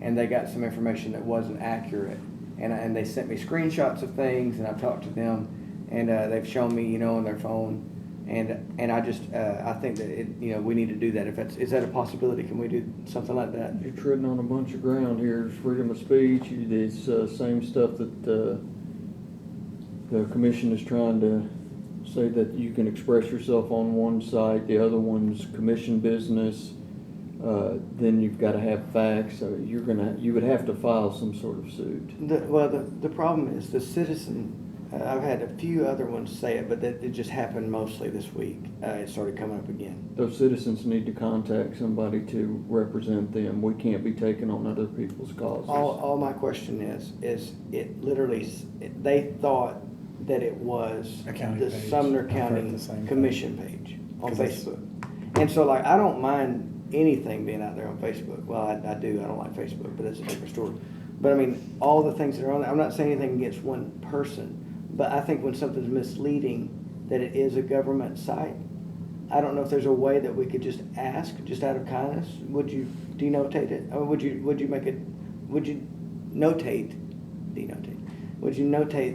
And they got some information that wasn't accurate. And they sent me screenshots of things, and I've talked to them, and they've shown me, you know, on their phone. And I just, I think that it, you know, we need to do that. Is that a possibility? Can we do something like that? You're treading on a bunch of ground here. It's freedom of speech. It's same stuff that the commission is trying to say, that you can express yourself on one site, the other one's commission business. Then you've got to have facts. So you would have to file some sort of suit. The problem is the citizen. I've had a few other ones say it, but it just happened mostly this week. It started coming up again. Those citizens need to contact somebody to represent them. We can't be taking on other people's causes. All my question is it literally, they thought that it was A county the page. Sumner I've County heard the same Commission page on 'Cause it's- Facebook. And so, like, I don't mind anything being out there on Facebook. Well, I do. I don't like Facebook, but that's a different story. But I mean, all the things that are on there, I'm not saying anything against one person, but I think when something's misleading that it is a government site, I don't know if there's a way that we could just ask, just out of kindness, would you denotate it? Or would you notate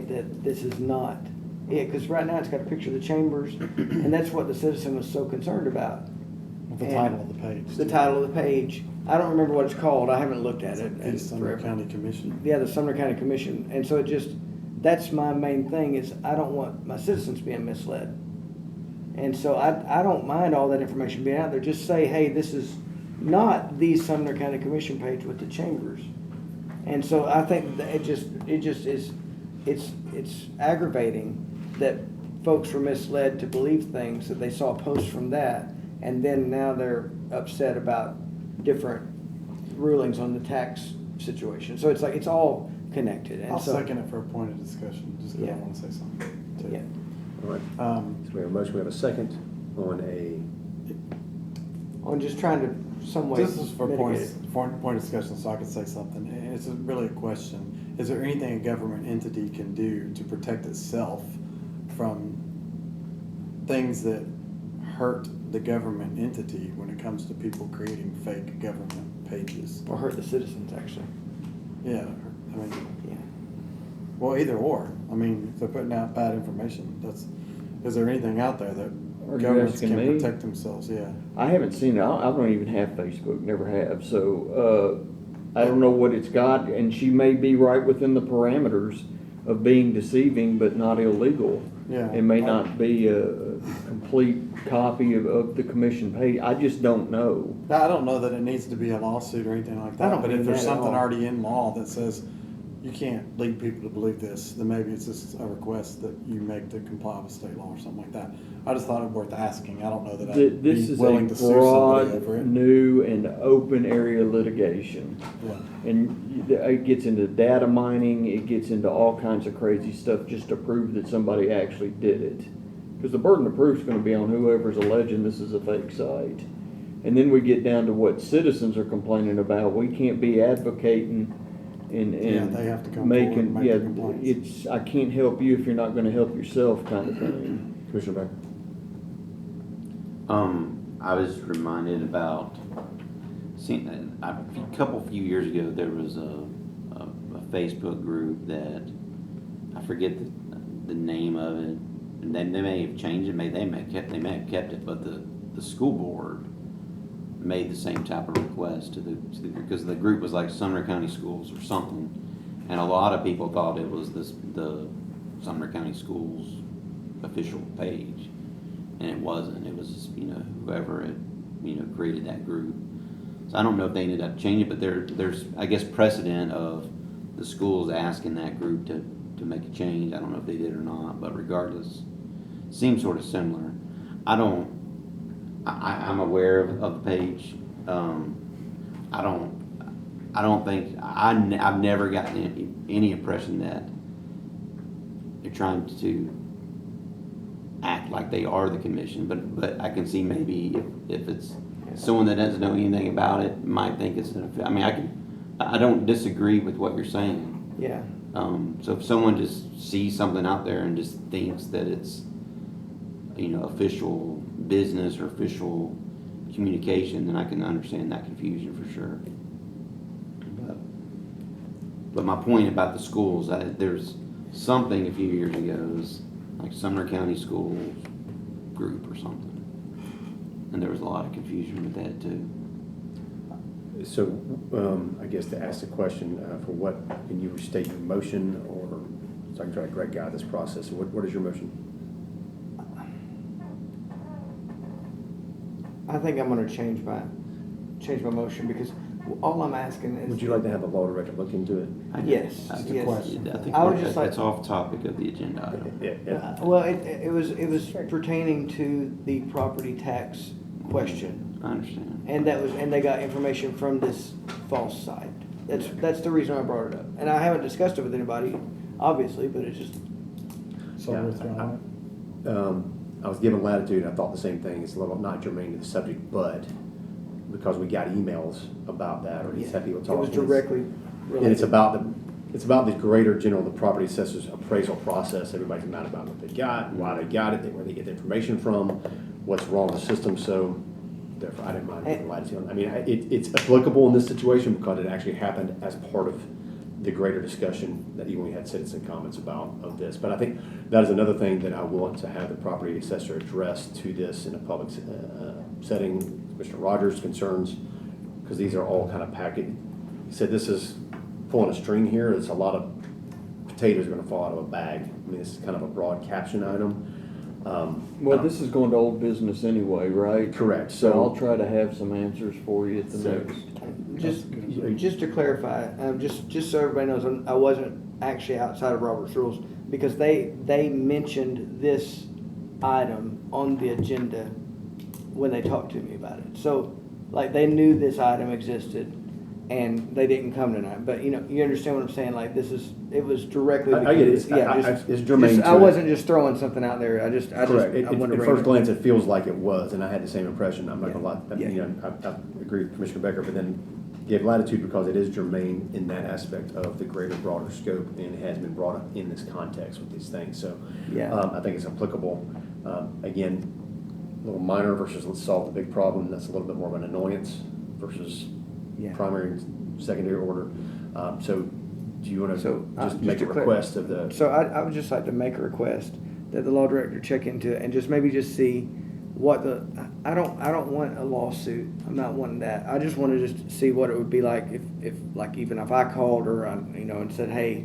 that this is not it? Because right now it's got a picture of the chambers, and that's what the citizen was so concerned about. The And title of the page. The title of the page. I don't remember what it's called. I haven't looked at it. It's Sumner forever. County Commission. Yeah, the Sumner County Commission. And so that's my main thing, is I don't want my citizens being misled. And so I don't mind all that information being out there. Just say, hey, this is not the Sumner County Commission page with the chambers. And so I think that it just is, it's aggravating that folks were misled to believe things, that they saw posts from that, and then now they're upset about different rulings on the tax situation. So it's like, it's all connected. And I'll so, second it for a point of discussion, just because I Yeah. want to say something too. Yeah. All right, so we have a motion, we have a second on just trying to some way This is for mitigate point of discussion, so I can say something. And it's really a question. Is there anything a government entity can do to protect itself from things that hurt the government entity when it comes to people creating fake government pages? or hurt the citizens, actually. Yeah, I mean, Yeah. well, either or. I mean, if they're putting out bad information, is there anything out there that Are you governments asking can me? protect themselves? Yeah. I haven't seen it. I don't even have Facebook, never have. So I don't know what it's got, and she may be right within the parameters of being deceiving, but not illegal. Yeah. It may not be a complete copy of the commission page. I just don't know. Now, I don't know that it needs to be a lawsuit or anything like I that, don't but mean if there's that at something all. already in law that says you can't lead people to believe this, then maybe it's just a request that you make to comply with state law or something like that. I just thought it worth asking. I don't know that I'd This be is a willing to sue somebody over broad, it. new, and open area litigation. Yeah. And it gets into data mining, it gets into all kinds of crazy stuff just to prove that somebody actually did it. Because the burden of proof is going to be on whoever's alleging this is a fake site. And then we get down to what citizens are complaining about. We can't be advocating and Yeah, they have to come forward and making, make yeah, the complaints. it's, I can't help you if you're not going to help yourself kind of thing. Commissioner Becker. I was reminded about seeing a few years ago there was a Facebook group that I forget the name of it, and then they may have changed it, they may have kept it, but the school board made the same type of request to the because the group was like Sumner County Schools or something, and a lot of people thought it was the Sumner County Schools official page. And it wasn't. It was, whoever had, created that group. So I don't know if they ended up changing, but there's, I guess, precedent of the schools asking that group to make a change. I don't know if they did or not, but regardless, seems sort of similar. I'm aware of the page. I don't think, I've never gotten any impression that they're trying to act like they are the commission, but I can see maybe if it's someone that doesn't know anything about it might think it's I mean, I don't disagree with what you're saying. Yeah. So if someone just sees something out there and just thinks that it's, official business or official communication, then I can understand that confusion for sure. But my point about the schools, there's something a few years ago, it was like Sumner County Schools group or something. And there was a lot of confusion with that too. So, I guess to ask the question, for what, can you restate your motion, or, so I can try to Greg guide this process, what is your motion? I think I'm gonna change my motion, because all I'm asking is. Would you like to have the law director look into it? Yes, I yes. think I would just like. that's off topic of the agenda item. Yeah. Well, it was pertaining to the property tax question. I understand. And they got information from this false site. That's the reason I brought it up. And I haven't discussed it with anybody, obviously, but it's just. So Yeah, we're throwing it. I was given latitude, and I thought the same thing, it's a little not germane to the subject, but because we got emails about that, or he's had people It talking. was directly related. And it's about the greater general, the property assessor's appraisal process. Everybody's mad about what they got, why they got it, where they get the information from, what's wrong with the system, so therefore I didn't mind giving latitude. I mean, it's applicable in this situation because it actually happened as part of the greater discussion that even we had citizen comments about of this. But I think that is another thing that I want to have the property assessor address to this in a public setting. Mr. Rogers' concerns, because these are all kind of packaged. He said this is pulling a string here. There's a lot of potatoes going to fall out of a bag. I mean, this is kind of a broad caption item. Well, this is going to old business anyway, right? Correct. So I'll try to have some answers for you at the So- next. Just to clarify, just so everybody knows, I wasn't actually outside of Robert's rules, because they mentioned this item on the agenda when they talked to me about it. So, like, they knew this item existed, and they didn't come tonight. But you understand what I'm saying? Like, it was directly. I get it. It's germane to I it. wasn't just throwing something out there. I Correct. want to At bring first it. glance, it feels like it was, and I had the same impression. I'm not gonna lie. Yeah. I agree with Commissioner Becker, but then gave latitude because it is germane in that aspect of the greater, broader scope, and it has been brought up in this context with these things. So, Yeah. I think it's applicable. Again, a little minor versus let's solve the big problem. That's a little bit more of an annoyance versus Yeah. primary and secondary order. So, do you want to So, just just make a to clar- request of the? So I would just like to make a request that the law director check into it and just maybe just see what I don't want a lawsuit. I'm not wanting that. I just want to just see what it would be like if like, even if I called or, and said, hey,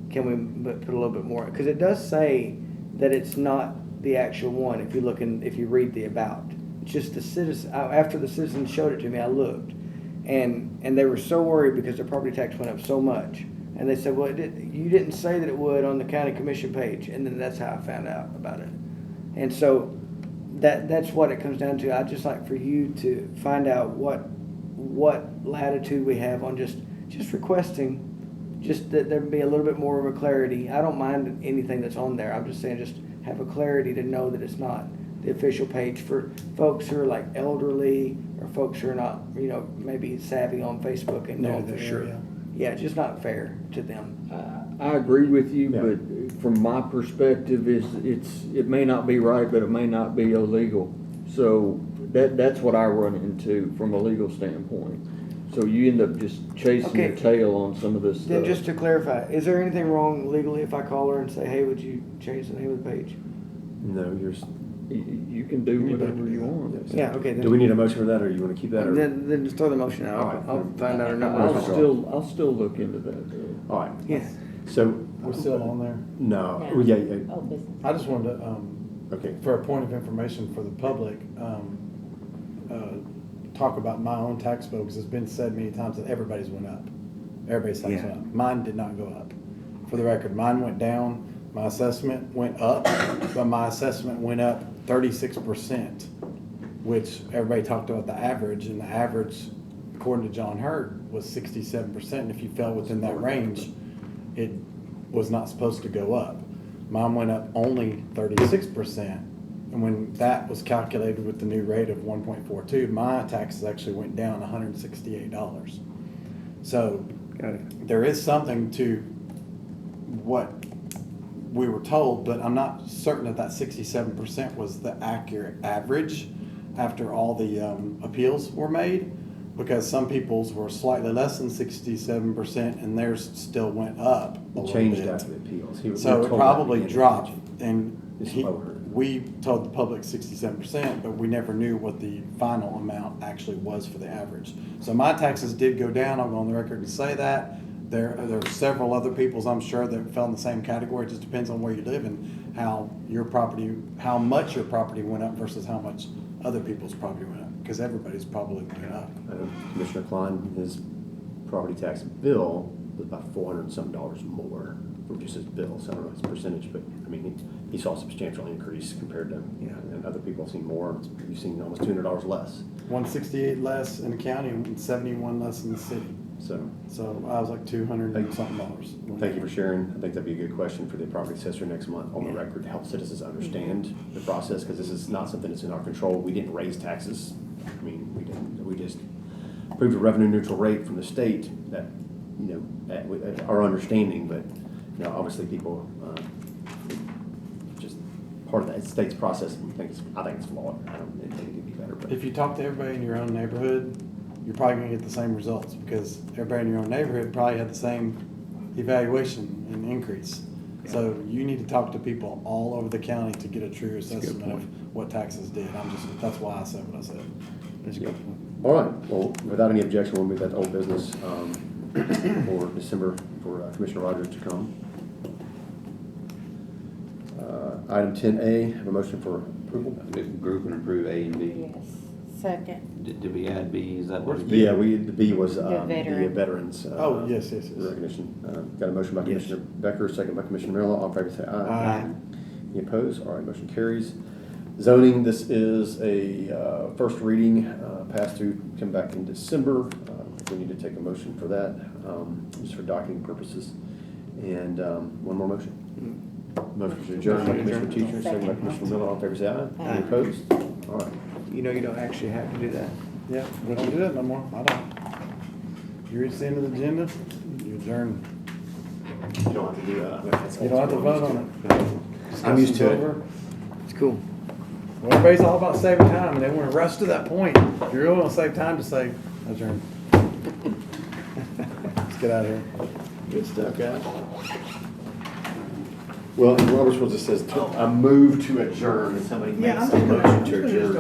can we put a little bit more? Because it does say that it's not the actual one. If you read the about, it's just the citizen. After the citizen showed it to me, I looked, and they were so worried because their property tax went up so much. And they said, well, you didn't say that it would on the county commission page. And then that's how I found out about it. And so that's what it comes down to. I'd just like for you to find out what latitude we have on just requesting, just that there be a little bit more of a clarity. I don't mind anything that's on there. I'm just saying just have a clarity to know that it's not the official page for folks who are like elderly or folks who are not, maybe savvy on Facebook and know for sure. Yeah, it's just not fair to them. I agree with you, Yeah. but from my perspective, it may not be right, but it may not be illegal. So that's what I run into from a legal standpoint. So you end up just chasing your Okay. tail on some of this Then stuff. just to clarify, is there anything wrong legally if I call her and say, hey, would you change the name of the page? No, you're. You can do whatever you want. Yeah, okay. Do we need a motion for that, or you want to keep that? Or? Then just throw the motion out. All right. I'll find out her number. I'll still look into that. All right. Yeah. So We're still on there. no. No. Oh, yeah. Old business. I just wanted to, Okay. for a point of information for the public, talk about my own tax bill, because it's been said many times that everybody's went up. Everybody's tax went up. Mine did not go up. For the record, mine went down. My assessment went up, but my assessment went up 36%, which everybody talked about the average, and the average, according to John Hurt, was 67%, and if you fell within that range, it was not supposed to go up. Mine went up only 36%, and when that was calculated with the new rate of 1.42, my taxes actually went down $168. So Got it. there is something to what we were told, but I'm not certain that that 67% was the accurate average after all the appeals were made, because some people's were slightly less than 67% and theirs still went up a It little changed bit. after the appeals. He was So it told probably that at the dropped, end. and It's lower. we told the public 67%, but we never knew what the final amount actually was for the average. So my taxes did go down, I'll go on the record and say that. There are several other people's, I'm sure, that fell in the same category. It just depends on where you live and how much your property went up versus how much other people's property went up, because everybody's probably went up. Commissioner Klein, his property tax bill was about $400 and some more for just his bill. So I don't know his percentage, but I mean, he saw a substantial increase compared to, and other people have seen more. You've seen almost $200 less. 168 less in the county and 71 less in the city. So I was like 200 and something dollars. Thank you for sharing. I think that'd be a good question for the property assessor next month on the record to help citizens understand the process, because this is not something that's in our control. We didn't raise taxes. I mean, we didn't. We just approved a revenue neutral rate from the state that, at our understanding, but, obviously people, just part of that state's process, I think it's flawed. I don't think it could be better. But If you talk to everybody in your own neighborhood, you're probably gonna get the same results, because everybody in your own neighborhood probably had the same evaluation and increase. So you need to talk to people all over the county to get a true assessment of what taxes did. That's why I said what I said. That's a good point. All right, well, without any objection, we'll move that to old business for December, for Commissioner Rogers to come. Item 10A, have a motion for approval? Group and approve A and B. Yes. Second. Did we add B? Is that what? Where's it- Yeah, the B was the veteran. veterans. Oh, yes. Recognition. Got a motion by Yes. Commissioner Becker, second by Commissioner Merrill. All in favor say aye. Aye. Any opposed? All right, motion carries. Zoning, this is a first reading, passed through, come back in December. We need to take a motion for that, just for docketing purposes. And one more motion. Motion to adjourn by Commissioner Teacher, second by Commissioner Miller. All in favor say aye. Any opposed? All right. You know, you don't actually have to do that. Yeah, we don't do that no more. I don't. You reach the end of the agenda, you adjourn. You don't have to do that. You don't have to vote on it. I'm used to it. Over. It's cool. Well, everybody's all about saving time, and they want to rush to that point. If you really want to save time, just say adjourn. Let's get out of here. Good stuff, guys. Well, in Robert's rules, it says, I move to adjourn, and somebody makes a motion to adjourn.